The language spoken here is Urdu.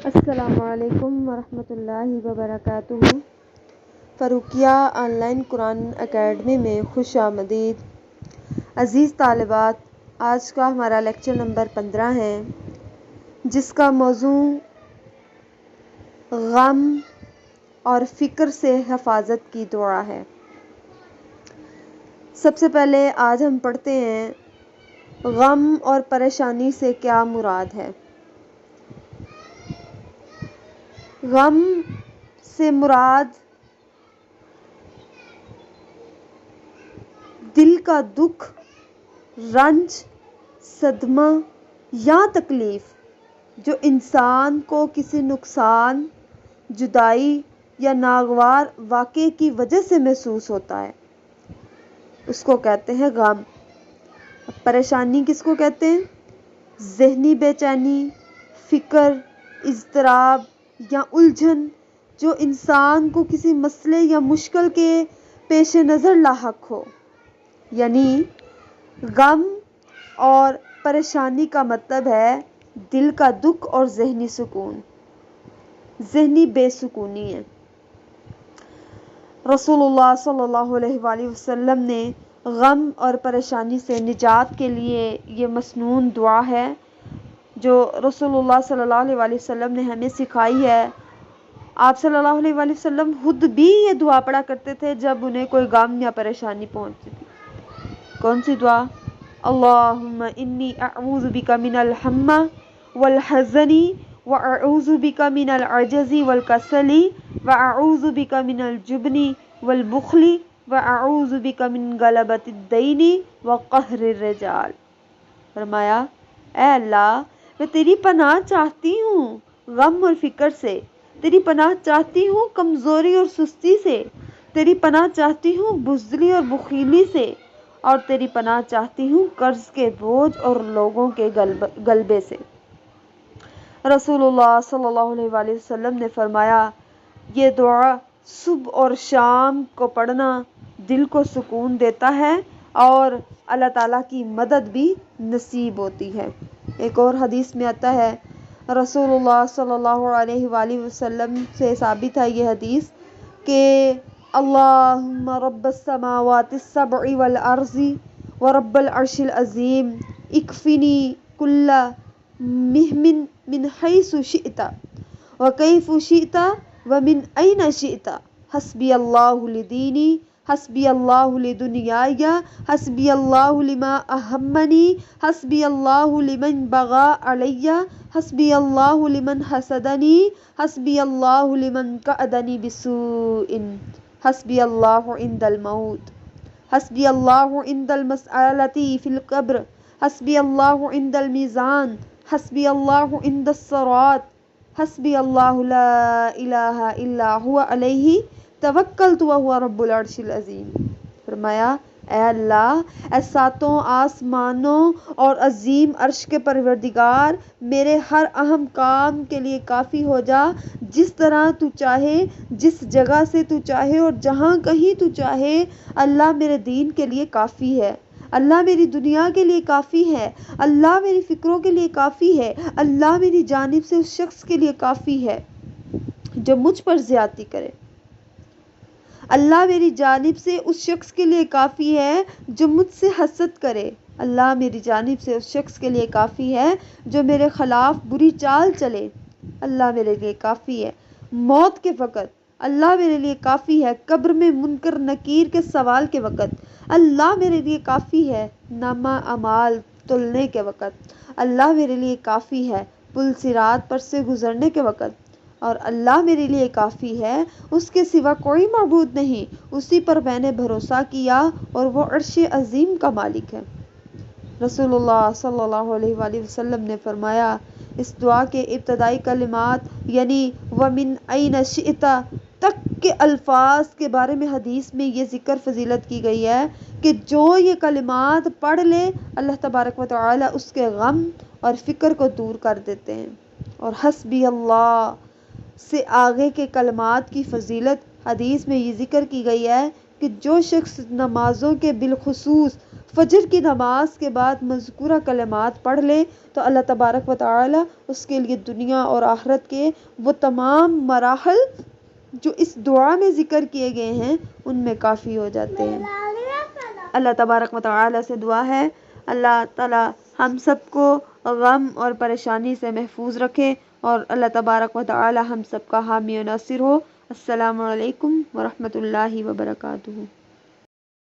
السلام علیکم ورحمۃ اللہ وبرکاتہ۔ Farooqia on line Quran academy میں خوش آمدید۔ عزیز طالبات، آج کا ہمارا لیکچر نمبر 15 ہے، جس کا موضوع غم اور فکر سے حفاظت کی دعا ہے۔ سب سے پہلے آج ہم پڑھتے ہیں غم اور پریشانی سے کیا مراد ہے۔ غم سے مراد دل کا دکھ، رنج، صدمہ یا تکلیف جو انسان کو کسی نقصان، جدائی یا ناگوار واقعے کی وجہ سے محسوس ہوتا ہے، اس کو کہتے ہیں غم۔ پریشانی کس کو کہتے ہیں؟ ذہنی بے چینی، فکر، اضطراب یا الجھن جو انسان کو کسی مسئلے یا مشکل کے پیش نظر لاحق ہو۔ یعنی غم اور پریشانی کا مطلب ہے دل کا دکھ اور ذہنی سکون، ذہنی بے سکونی ہے۔ رسول اللہ صلی اللہ علیہ وآلہ وسلم نے غم اور پریشانی سے نجات کے لیے یہ مسنون دعا ہے جو رسول اللہ صلی اللہ علیہ وآلہ وسلم نے ہمیں سکھائی ہے۔ آپ صلی اللہ علیہ وآلہ وسلم خود بھی یہ دعا پڑھا کرتے تھے جب انہیں کوئی غم یا پریشانی پہنچتی تھی۔ کون سی دعا؟ اللہم انی اعوذ بک من الہم والحزن واعوذ بک من العجز والکسل واعوذ بک من الجبن والبخل واعوذ بک من غلبۃ الدین وقہر الرجال۔ فرمایا، اے اللہ، میں تیری پناہ چاہتی ہوں غم اور فکر سے، تیری پناہ چاہتی ہوں کمزوری اور سستی سے، تیری پناہ چاہتی ہوں بزدلی اور بخیلی سے، اور تیری پناہ چاہتی ہوں قرض کے بوجھ اور لوگوں کے غلبے سے۔ رسول اللہ صلی اللہ علیہ وآلہ وسلم نے فرمایا، یہ دعا صبح اور شام کو پڑھنا دل کو سکون دیتا ہے اور اللہ تعالیٰ کی مدد بھی نصیب ہوتی ہے۔ ایک اور حدیث میں آتا ہے، رسول اللہ صلی اللہ علیہ وآلہ وسلم سے ثابت ہے یہ حدیث کہ اللہم رب السماوات السبع والارض ورب العرش العظیم اکفنی کل مہم من حیث شئت وکیف شئت ومن این شئت، حسبی اللہ لدینی، حسبی اللہ لدنیای، حسبی اللہ لما اہمنی، حسبی اللہ لمن بغى علی، حسبی اللہ لمن حسدنی، حسبی اللہ لمن کأدنی بسوء، حسبی اللہ عند الموت، حسبی اللہ عند المسألة فی القبر، حسبی اللہ عند المیزان، حسبی اللہ عند الصراط، حسبی اللہ لا الہ الا هو علیہ توکلت وہو رب العرش العظیم۔ فرمایا، اے اللہ، اے ساتوں آسمانوں اور عظیم عرش کے پروردگار، میرے ہر اہم کام کے لیے کافی ہو جا، جس طرح تو چاہے، جس جگہ سے تو چاہے اور جہاں کہیں تو چاہے۔ اللہ میرے دین کے لیے کافی ہے، اللہ میری دنیا کے لیے کافی ہے، اللہ میری فکروں کے لیے کافی ہے، اللہ میری جانب سے اس شخص کے لیے کافی ہے جو مجھ پر زیادتی کرے، اللہ میری جانب سے اس شخص کے لیے کافی ہے جو مجھ سے حسد کرے، اللہ میری جانب سے اس شخص کے لیے کافی ہے جو میرے خلاف بری چال چلے، اللہ میرے لیے کافی ہے موت کے وقت، اللہ میرے لیے کافی ہے قبر میں منکر نکیر کے سوال کے وقت، اللہ میرے لیے کافی ہے نامہ اعمال تلنے کے وقت، اللہ میرے لیے کافی ہے پل صراط پر سے گزرنے کے وقت، اور اللہ میرے لیے کافی ہے، اس کے سوا کوئی معبود نہیں، اسی پر میں نے بھروسہ کیا اور وہ عرش عظیم کا مالک ہے۔ رسول اللہ صلی اللہ علیہ وآلہ وسلم نے فرمایا، اس دعا کے ابتدائی کلمات یعنی وَمِنْ أَيْنَ شِئْتَ تک کے الفاظ کے بارے میں حدیث میں یہ ذکر فضیلت کی گئی ہے کہ جو یہ کلمات پڑھ لے اللہ تبارک و تعالی اس کے غم اور فکر کو دور کر دیتے ہیں۔ اور حسبی اللہ سے آگے کے کلمات کی فضیلت حدیث میں یہ ذکر کی گئی ہے کہ جو شخص نمازوں کے بالخصوص فجر کی نماز کے بعد مذکورہ کلمات پڑھ لے تو اللہ تبارک و تعالی اس کے لیے دنیا اور آخرت کے وہ تمام مراحل جو اس دعا میں ذکر کیے گئے ہیں ان میں کافی ہو جاتے ہیں۔ اللہ تبارک و تعالی سے دعا ہے اللہ تعالی ہم سب کو غم اور پریشانی سے محفوظ رکھے اور اللہ تبارک و تعالی ہم سب کا حامی و ناصر ہو۔ السلام علیکم ورحمۃ اللہ وبرکاتہ۔